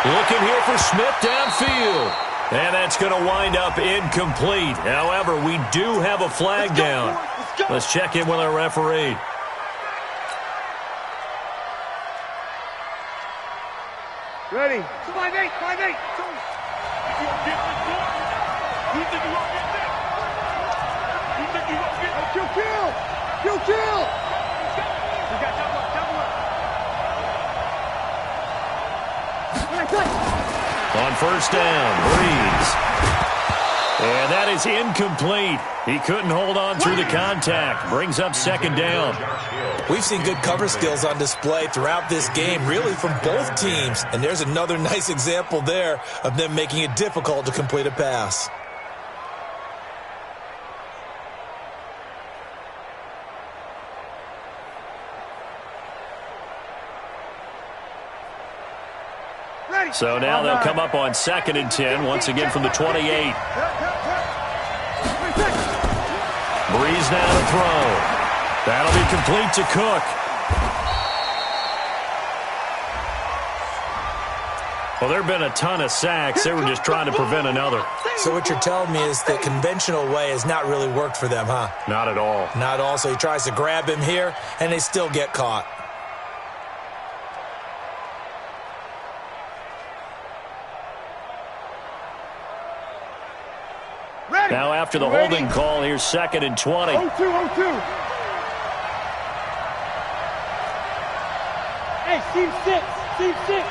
A: Looking here for Smith downfield. And that's going to wind up incomplete. However, we do have a flag down. Let's check in with our referee.
B: Ready. 5-8. Kill.
A: On 1st down, Breeze. And that is incomplete. He couldn't hold on through the contact. Brings up second down.
E: We've seen good cover skills on display throughout this game, really from both teams. And there's another nice example there of them making it difficult to complete a pass.
A: So now they'll come up on 2nd and 10, once again from the 28. Breeze now to throw. That'll be complete to Cook. Well, there have been a ton of sacks. They were just trying to prevent another.
E: So what you're telling me is the conventional way has not really worked for them, huh?
A: Not at all.
E: Not at all. So he tries to grab him here, and they still get caught.
A: Now after the holding call, here's 2nd and 20.
B: 0-2, 0-2. Hey, team 6. Team 6.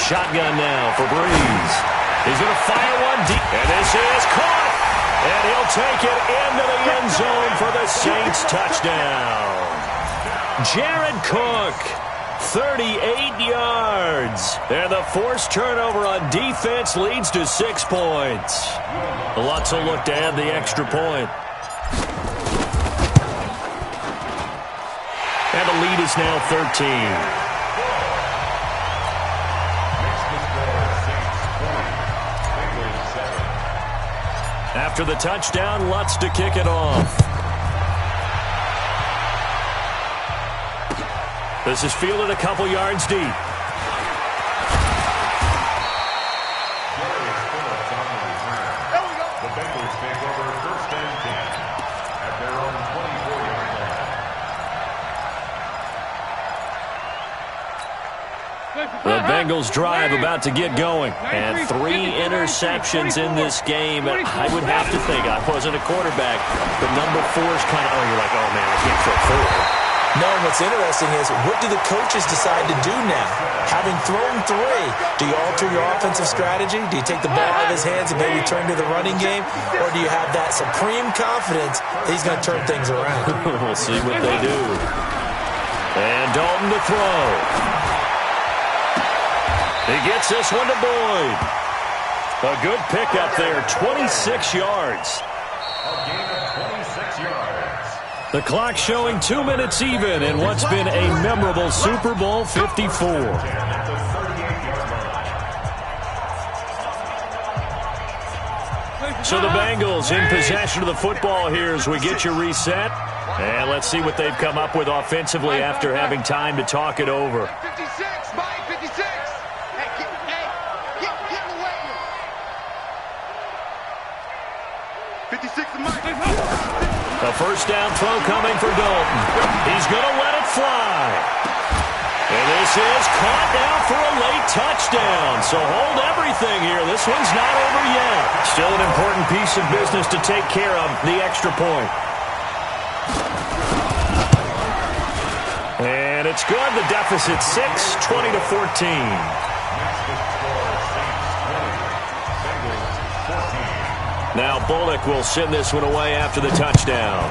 A: Shotgun now for Breeze. He's going to fire one deep. And this is caught. And he'll take it into the end zone for the Saints touchdown. Jared Cook. 38 yards. And the forced turnover on defense leads to 6 points. Lutz will look to add the extra point. And the lead is now 13. After the touchdown, Lutz to kick it off. This is fielded a couple yards deep.
D: The Bengals take over 1st and 10 at their own 24-yard line.
A: The Bengals drive about to get going. And 3 interceptions in this game. I would have to think, I wasn't a quarterback, but number 4 is kind of, you're like, oh man, I can't throw 4.
E: No, and what's interesting is, what do the coaches decide to do now? Having thrown 3, do you alter your offensive strategy? Do you take the ball out of his hands and maybe turn to the running game? Or do you have that supreme confidence that he's going to turn things around?
A: We'll see what they do. And Dalton to throw. He gets this one to Boyd. A good pickup there, 26 yards.
D: A gain of 26 yards.
A: The clock showing 2 minutes even in what's been a memorable Super Bowl 54. So the Bengals in possession of the football here as we get you reset. And let's see what they've come up with offensively after having time to talk it over.
C: 56, Mike, 56. Hey, get away here. 56 to Mike.
A: A first down throw coming for Dalton. He's going to let it fly. And this is caught now for a late touchdown. So hold everything here. This one's not over yet. Still an important piece of business to take care of, the extra point. And it's good. The deficit 6, 20 to 14. Now Bullock will send this one away after the touchdown.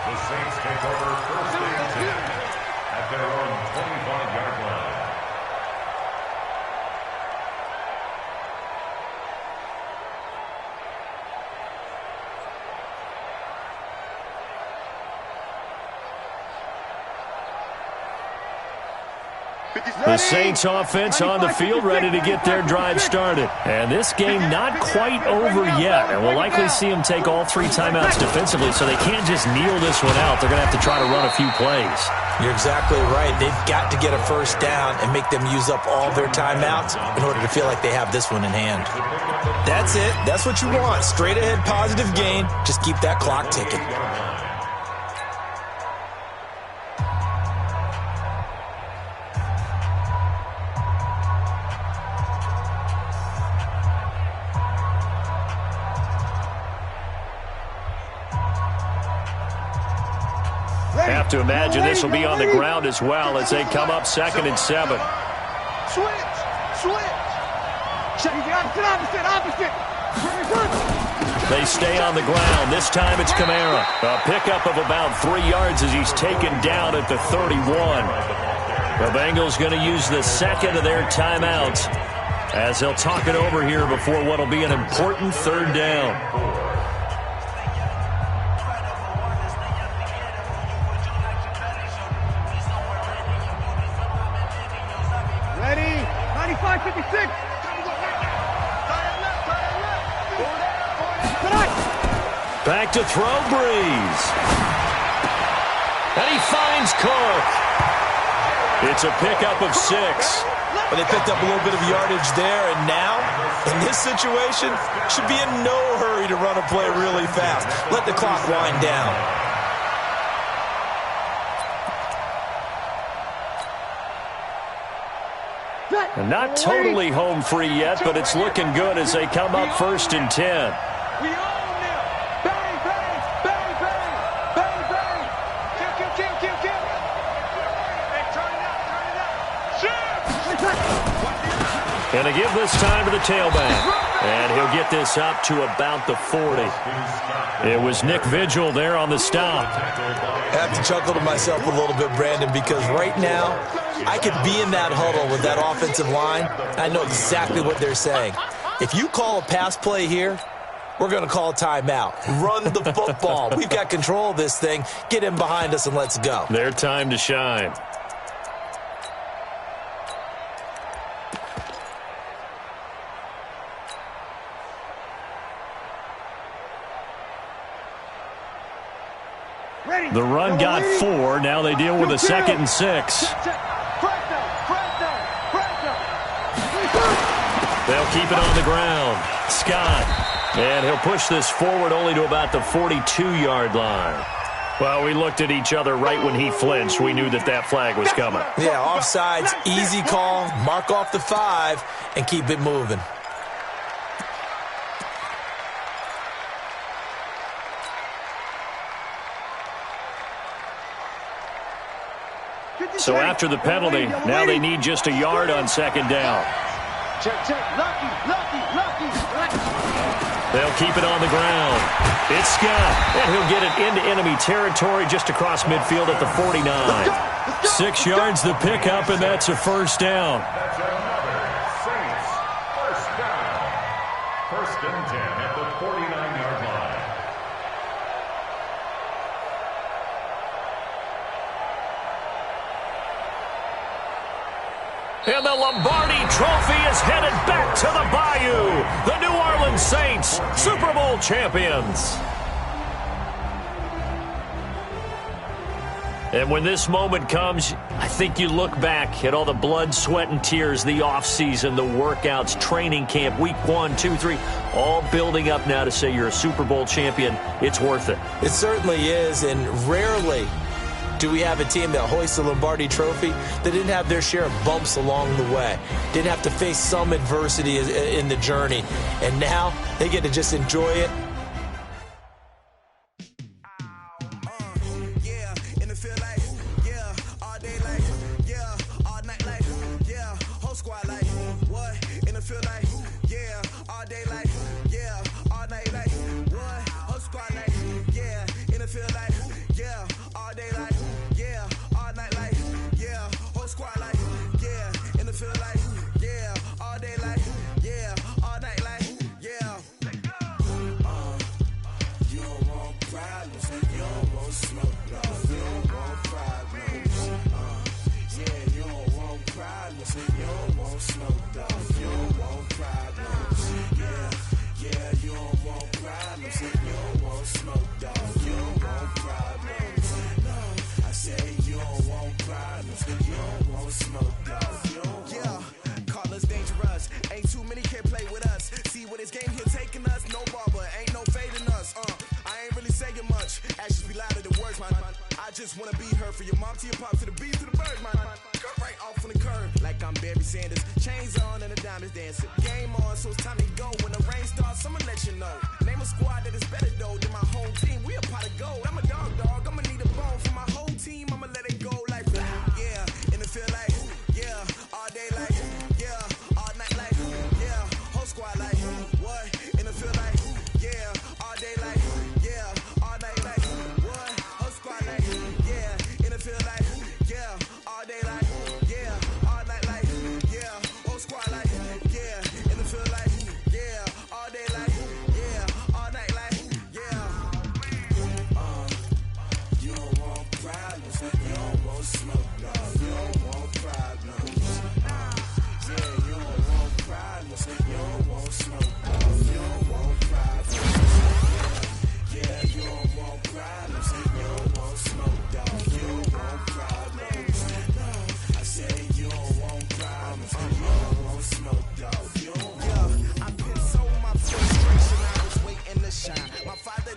D: The Saints take over 1st and 10 at their own 25-yard line.
A: The Saints offense on the field ready to get their drive started. And this game not quite over yet. And we'll likely see them take all 3 timeouts defensively, so they can't just kneel this one out. They're going to have to try to run a few plays.
E: You're exactly right. They've got to get a first down and make them use up all their timeouts in order to feel like they have this one in hand. That's it. That's what you want. Straight ahead positive gain. Just keep that clock ticking.
A: Have to imagine this will be on the ground as well as they come up 2nd and 7.
C: Switch. Check opposite.
A: They stay on the ground. This time it's Kamara. A pickup of about 3 yards as he's taken down at the 31. The Bengals going to use the second of their timeouts as they'll talk it over here before what will be an important 3rd down.
B: Ready? 95-56.
A: Back to throw, Breeze. And he finds Cook. It's a pickup of 6.
E: But they picked up a little bit of yardage there, and now, in this situation, should be in no hurry to run a play really fast. Let the clock wind down.
A: And not totally home free yet, but it's looking good as they come up 1st and 10.
C: We own them. Bang, bang, bang, bang, bang, bang. Kill. Hey, turn it up. Shoot.
A: And they give this time to the tailback. And he'll get this up to about the 40. It was Nick Vigil there on the stop.
E: I have to chuckle to myself a little bit, Brandon, because right now, I could be in that huddle with that offensive line. I know exactly what they're saying. If you call a pass play here, we're going to call a timeout. Run the football. We've got control of this thing. Get in behind us and let's go.
A: Their time to shine. The run got 4. Now they deal with a 2nd and 6. They'll keep it on the ground. Scott. And he'll push this forward only to about the 42-yard line. Well, we looked at each other right when he flinched. We knew that that flag was coming.
E: Yeah, offsides, easy call. Mark off the 5 and keep it moving.
A: So after the penalty, now they need just a yard on 2nd down.
C: Check. Lucky.
A: They'll keep it on the ground. It's Scott, and he'll get it into enemy territory just across midfield at the 49. 6 yards the pickup, and that's a 1st down.
D: That's another Saints 1st down. 1st and 10 at the 49-yard line.
A: And the Lombardi Trophy is headed back to the Bayou. The New Orleans Saints, Super Bowl champions. And when this moment comes, I think you look back at all the blood, sweat, and tears, the offseason, the workouts, training camp, week 1, 2, 3, all building up now to say you're a Super Bowl champion. It's worth it.
E: It certainly is, and rarely do we have a team that hoists the Lombardi Trophy that didn't have their share of bumps along the way, didn't have to face some adversity in the journey, and now they get to just enjoy it.
C: Name a squad that is better though than my home team. We a pot of gold. I'm a dog. I'ma need a bone for my whole team.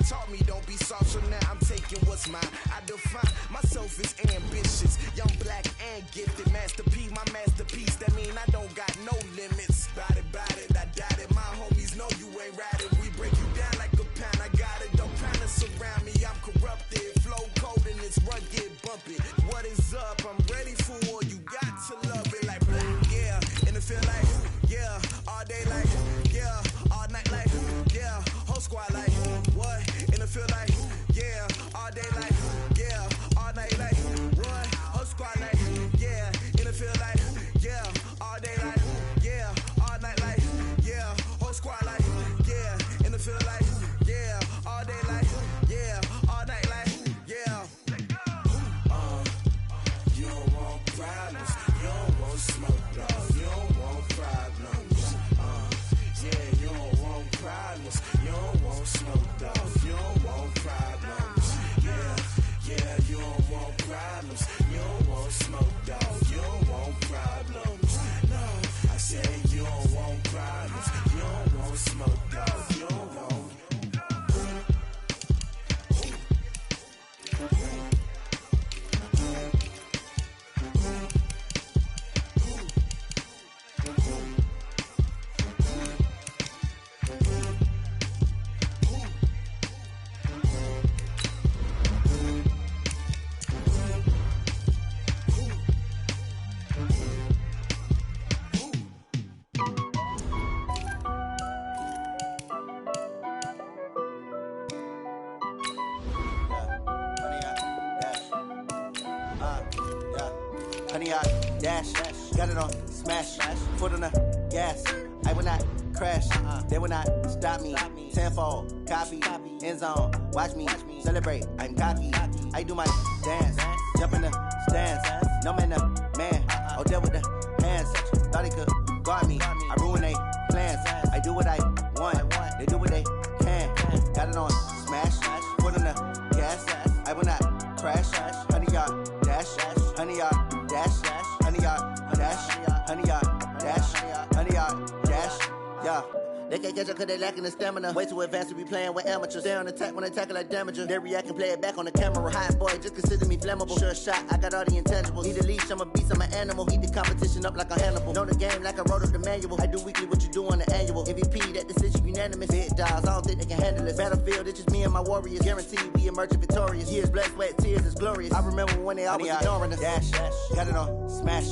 F: taught me don't be soft, so now I'm taking what's mine. I define myself as ambitious, young, black, and gifted. Masterpiece, my masterpiece, that mean I don't got no limits. Bout it, I doubt it. My homies know you ain't right it. We break you down like a pound, I got it. Don't try to surround me, I'm corrupted. Flow cold and it's rugged, bumpy. What is up? I'm ready for war. You got to love it like yeah. And it feel like yeah. All day like yeah. All night like yeah. Whole squad like what? And it feel like yeah. All day like yeah. All night like what? Whole squad like yeah. And it feel like yeah. All day like yeah. All night like yeah. Whole squad like yeah. And it feel like yeah. All day like yeah. All night like yeah. You don't want problems. You don't want smoke, dog. You don't want problems. Yeah, you don't want problems. You don't want smoke, dog. You don't want problems. Yeah, you don't want problems. You don't want smoke, dog. You don't want problems. No, I said you don't want problems. You don't want smoke, dog. You don't want. Honey, I dash, got it on smash, foot on the gas. I will not crash, they will not stop me. Tenfold, copy, end zone, watch me celebrate. I'm cocky, I do my dance, jump in the stands. No man, man, oh deal with the hands. Thought he could guard me, I ruin they plans. I do what I want, they do what they can. Got it on smash, foot on the gas. I will not crash, honey, y'all dash, honey, y'all dash, honey, y'all dash, honey, y'all dash, honey, y'all dash, yeah. They can't catch up cause they lacking the stamina. Way too advanced to be playing with amateurs. Stay on attack when they tackle like damager. They react and play it back on the camera. Hot boy, just consider me flammable. Sure shot, I got all the intangibles. Need a leash, I'm a beast, I'm an animal. Heat the competition up like a Hannibal. Know the game like I wrote up the manual. I do weekly what you do on the annual. MVP, that decision unanimous. Big dogs, I don't think they can handle it. Battlefield, it's just me and my warriors. Guaranteed we emerging victorious. Years, blood, sweat, tears, it's glorious. I remember when they always ignoring us. Dash, got it on smash,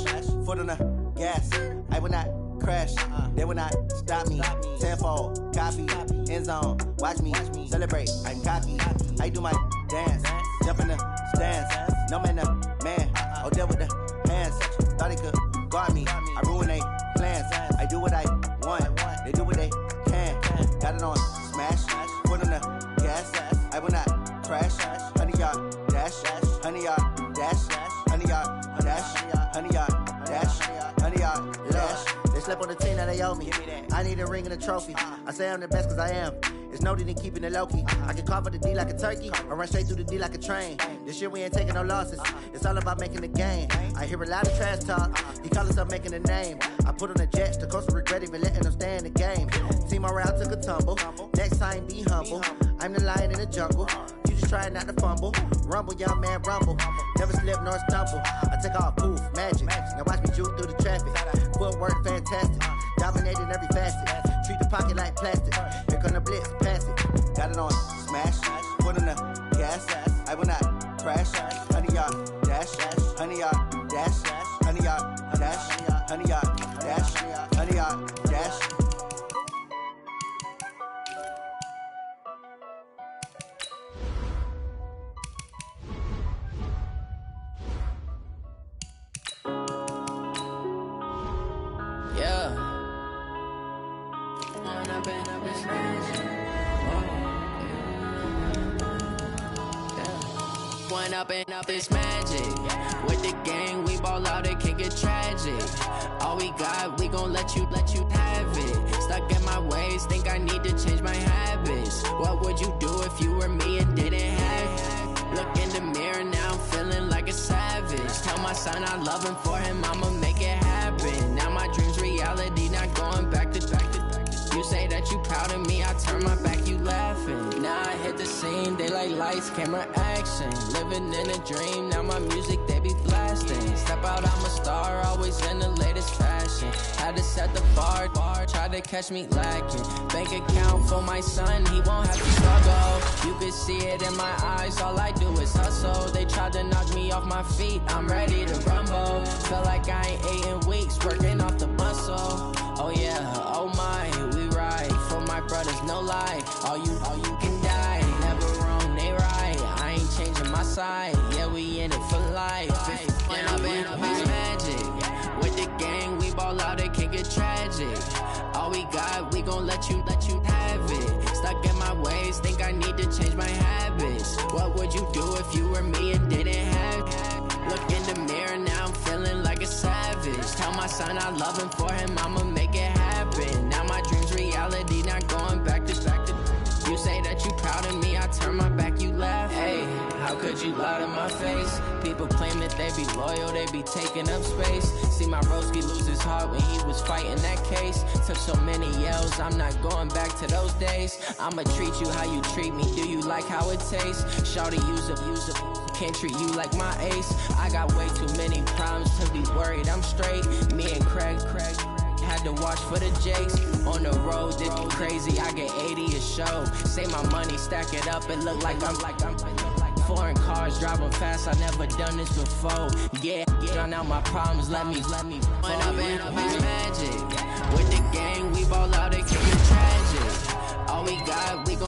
F: foot on the gas. I will not crash, they will not stop me. Tenfold, copy, end zone, watch me celebrate. I'm cocky, I do my dance, jump in the stands. No man, man, oh deal with the hands. Thought he could guard me, I ruin they plans. I do what I want, they do what they can. Got it on smash, foot on the gas. I will not crash, honey, y'all dash, honey, y'all dash, honey, y'all dash, honey, y'all dash, honey, y'all dash. They slept on the team that they owe me. I need a ring and a trophy. I say I'm the best cause I am. It's no need in keeping it low-key. I can call for the D like a turkey or run straight through the D like a train. This year we ain't taking no losses. It's all about making the game. I hear a lot of trash talk. He call himself making a name. I put on the jets. The coach will regret even letting them stay in the game. Team morale took a tumble. Next time be humble. I'm the lion in the jungle. You just trying not to fumble. Rumble, young man, rumble. Never slip nor stumble. I take off, poof, magic. Now watch me juke through the traffic. Footwork fantastic. Dominating every facet. Treat the pocket like plastic. Here come the blitz, pass it. Got it on smash. Foot on the gas. I will not crash. Honey, y'all dash. Honey, y'all dash. Honey, y'all dash. Honey, y'all dash. Honey, y'all dash.
G: Up this magic. With the gang, we ball out, it can get tragic. All we got, we gon' let you have it. Stuck in my ways, think I need to change my habits. What would you do if you were me and didn't have it? Look in the mirror, now I'm feeling like a savage. Tell my son I love him, for him I'ma make it happen. Now my dream's reality, not going back to. You say that you proud of me, I turn my back, you laughing. Now I hit hit the scene, they like lights, camera, action. Living in a dream, now my music, they be blasting. Step out, I'm a star, always in the latest fashion. Had to set the bar, try to catch me lacking. Bank account for my son, he won't have to struggle. You can see it in my eyes, all I do is hustle. They tried to knock me off my feet, I'm ready to rumble. Feel like I ain't ate in weeks, working off the muscle. Oh yeah, oh my, we ride for my brothers, no lie. All you can die, never wrong, they right. I ain't changing my side, yeah, we in it for life. When I've been magic, with the gang, we ball out, it can get tragic. All we got, we gon' let you have it. Stuck in my ways, think I need to change my habits. What would you do if you were me and didn't have it? Look in the mirror, now I'm feeling like a savage. Tell my son I love him, for him I'ma make it happen. Now my dream's reality, not going back to. You say that you proud of me, I turn my back, you laugh. Hey, how could you lie to my face? People claim that they be loyal, they be taking up space. See my broski lose his heart when he was fighting that case. Took so many yells, I'm not going back to those days. I'ma treat you how you treat me, do you like how it tastes? Shawty, use up, can't treat you like my ace. I got way too many problems to be worried, I'm straight. Me and Craig had to watch for the Jakes. On the road, this crazy, I get 80 a show. Say my money, stack it up, it look like I'm foreign cars, driving fast, I never done this before. Yeah, drown out my problems, let me When I've been magic, with the gang, we ball out, it can be tragic. All we got, we gon'